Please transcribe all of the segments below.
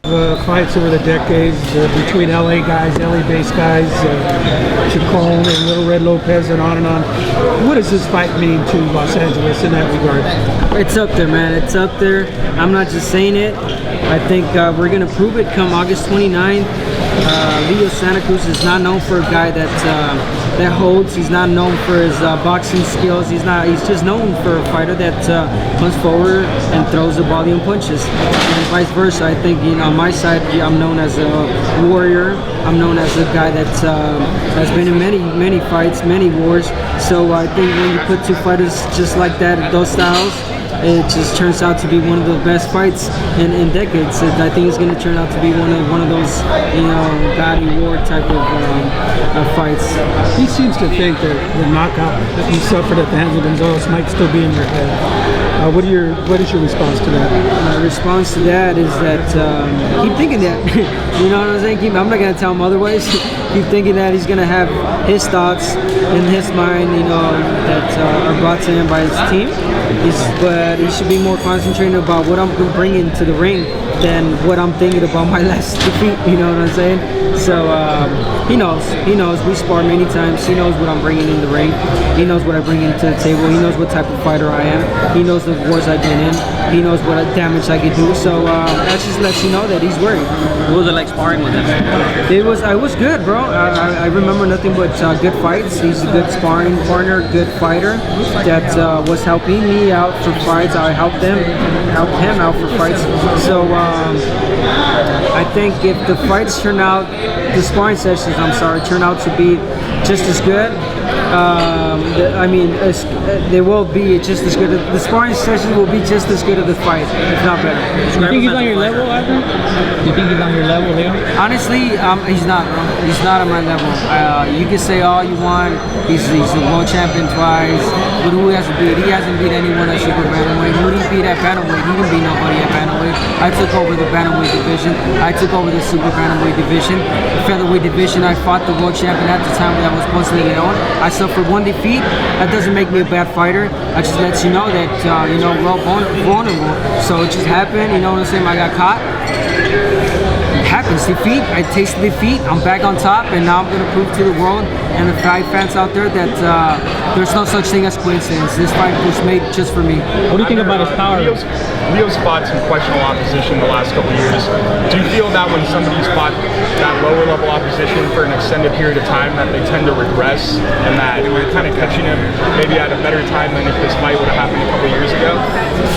Fights over the decades between LA guys, LA-based guys, Chacon and Little Red Lopez, and on and on. What does this fight mean to Los Angeles in that regard? It's up there, man. It's up there. I'm not just saying it. I think we're going to prove it come August 29th. Leo Santa Cruz is not known for a guy that holds. He's not known for his boxing skills. He's just known for a fighter that comes forward and throws the body and punches. And vice versa. I think, on my side, I'm known as a warrior. I'm known as a guy that has been in many fights, many wars. So I think when you put two fighters just like that, those styles, it just turns out to be one of the best fights in decades. I think it's going to turn out to be one of those, body war type of fights. He seems to think that the knockout that he suffered at the hands of Gonzalez might still be in your head. What is your response to that? My response to that is that keep thinking that. You know what I'm saying? I'm not going to tell him otherwise. Keep thinking that he's going to have his thoughts in his mind, that are brought to him by his team. But he should be more concentrated about what I'm bringing to the ring than what I'm thinking about my last defeat. You know what I'm saying? So he knows. We spar many times. He knows what I'm bringing in the ring. He knows what I bring into the table. He knows what type of fighter I am. He knows the wars I've been in. He knows what damage I can do. So that just lets you know that he's worried. What was it like sparring with him? I was good, bro. I remember nothing but good fights. He's a good sparring partner, good fighter that was helping me out for fights. I helped him out for fights. So I think if the fights turn out, the sparring sessions, turn out to be just as good. They will be just as good. The sparring sessions will be just as good as the fight, if not better. You think he's on your level, Abner? You think he's on your level, Leo? Honestly, he's not, bro. He's not on my level. You can say all you want. He's a world champion twice. But who has to beat? He hasn't beat anyone at super bantamweight. Who did he beat at bantamweight? He didn't beat nobody at bantamweight. I took over the bantamweight division. I took over the super bantamweight division. The featherweight division, I fought the world champion at the time that was Ponce de Leon. I suffered one defeat. That doesn't make me a bad fighter. I just let you know that, we're all vulnerable. So it just happened, you know what I'm saying? I got caught. It happens, defeat. I tasted defeat. I'm back on top, and now I'm going to prove to the world and the fight fans out there that there's no such thing as coincidence. This fight was made just for me. What do you think about his power? Leo's fought some questionable opposition the last couple of years. Do you feel that when somebody's fought that lower level opposition for an extended period of time that they tend to regress, and that we're kind of catching him maybe at a better time than if this fight would have happened a couple of years ago?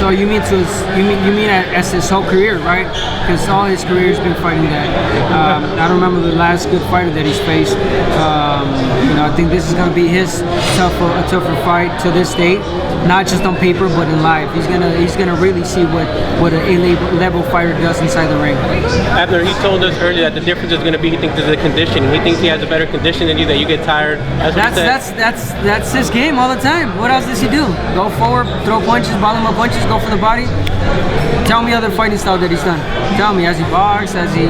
So you mean as his whole career, right? Because all his career has been fighting that. I don't remember the last good fighter that he's faced. I think this is going to be his tougher fight to this date, not just on paper but in life. He's gonna really see what an A-level fighter does inside the ring. Abner, he told us earlier that the difference is going to be he thinks there's a condition. He thinks he has a better condition than you, that you get tired. That's his game all the time. What else does he do? Go forward, throw punches, bottom up punches, go for the body. Tell me other fighting style that he's done. Tell me, has he boxed? He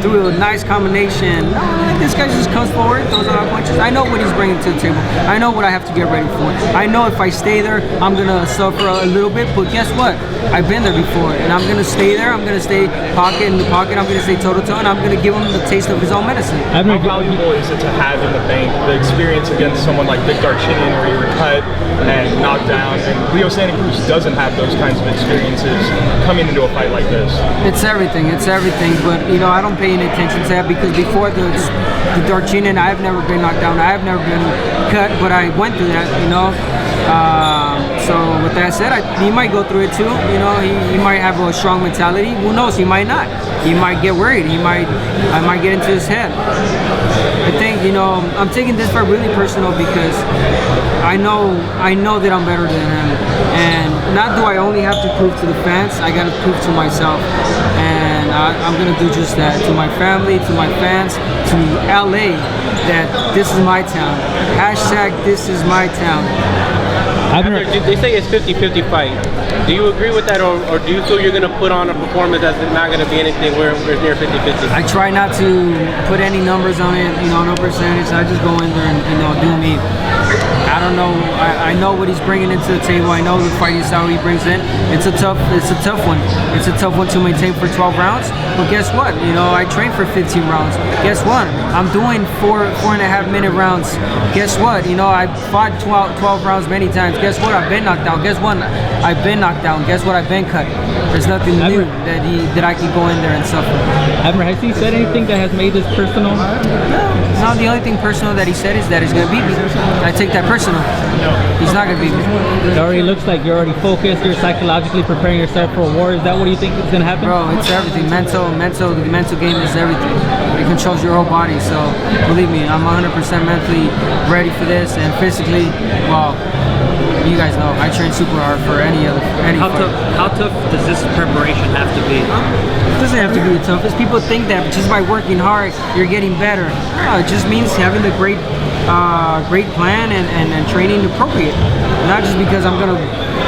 threw a nice combination? No, this guy just comes forward, throws a lot of punches. I know what he's bringing to the table. I know what I have to get ready for. I know if I stay there, I'm gonna suffer a little bit, but guess what? I've been there before, and I'm gonna stay there. I'm gonna stay in the pocket. I'm gonna stay toe to toe, and I'm gonna give him the taste of his own medicine. How valuable is it to have in the bank the experience against someone like Vic Darchinyan, where you were cut and knocked down, and Leo Santa Cruz doesn't have those kinds of experiences coming into a fight like this? It's everything, but I don't pay any attention to that, because before the Darchinyan, I've never been knocked down, I've never been cut, but I went through that, so with that said, he might go through it too. He might have a strong mentality. Who knows? He might not. He might get worried. I might get into his head. I think I'm taking this fight really personal, because I know that I'm better than him, and not do I only have to prove to the fans. I got to prove to myself, and I'm gonna do just that to my family, to my fans, to LA, that this is my town. Hashtag this is my town. They say it's 50-50 fight. Do you agree with that, or do you feel you're going to put on a performance that's not going to be anything where it's near 50-50? I try not to put any numbers on it, no percentage. I just go in there and do me. I don't know. I know what he's bringing into the table. I know the fighting style he brings in. It's a tough one. It's a tough one to maintain for 12 rounds. But guess what? You know, I trained for 15 rounds. Guess what? I'm doing 4.5 minute rounds. Guess what? You know, I fought 12 rounds many times. Guess what? I've been knocked down. Guess what? I've been knocked down. Guess what? I've been cut. There's nothing new that I can go in there and suffer. Abner, has he said anything that has made this personal? No, the only thing personal that he said is that he's gonna beat me. I take that personal. He's not gonna beat me. It already looks like you're already focused. You're psychologically preparing yourself for a war. Is that what you think is gonna happen? Bro, it's everything. The mental game is everything. It controls your whole body. So believe me, I'm 100% mentally ready for this, and physically, well, you guys know I train super hard for any fight. How tough does this preparation have to be? It doesn't have to be the toughest. People think that just by working hard you're getting better. No, it just means having the great plan and training appropriate. Not just because I'm gonna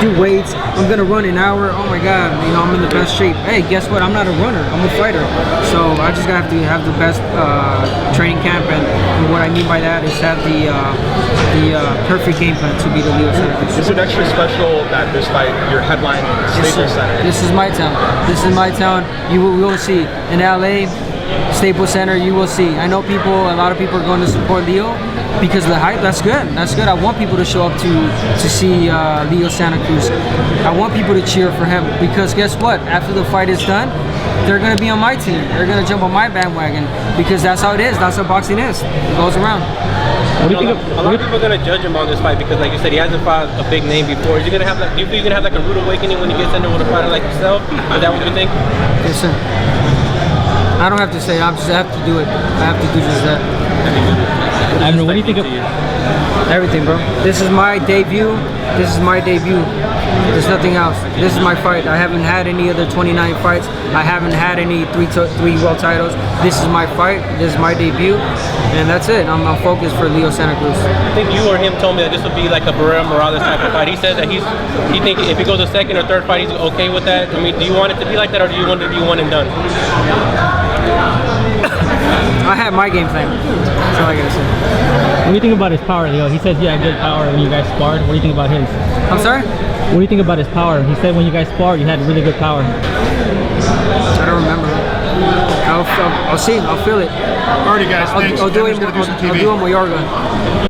do weights, I'm gonna run an hour. Oh my God, you know, I'm in the best shape. Hey, guess what? I'm not a runner. I'm a fighter. So I just have to have the best training camp, and what I mean by that is have the perfect game plan to beat the Leo Santa Cruz. Is it extra special that this fight you're headlining Staples Center? This is my town. This is my town. We will see in LA, Staples Center. You will see. I know a lot of people are going to support Leo because of the hype. That's good. That's good. I want people to show up to see Leo Santa Cruz. I want people to cheer for him because guess what? After the fight is done, they're going to be on my team. They're going to jump on my bandwagon because that's how it is. That's how boxing is. It goes around. A lot of people are gonna judge him on this fight because, like you said, he hasn't fought a big name before. Is he gonna have like? Do you think he's gonna have like a rude awakening when he gets into with a fighter like yourself? Is that what you think? Yes, sir. I don't have to say. I have to do it. I have to do just that. Abner, what do you think of Everything, bro. This is my debut. This is my debut. There's nothing else. This is my fight. I haven't had any other 29 fights. I haven't had any three world titles. This is my fight. This is my debut, and that's it. I'm focused for Leo Santa Cruz. I think you or him told me that this would be like a Barrera Morales type of fight. He said that he thinks if he goes a second or third fight, he's okay with that. I mean, do you want it to be like that, or do you want it to be one and done? I have my game plan. That's all I gotta say. What do you think about his power, Leo? He says you had good power when you guys sparred. What do you think about his? I'm sorry? What do you think about his power? He said when you guys sparred, you had really good power. I don't remember. I'll see. I'll feel it. Alrighty, guys. Thanks. I'll do it. Abner's gonna do some TV. I'll do it in Mayorga.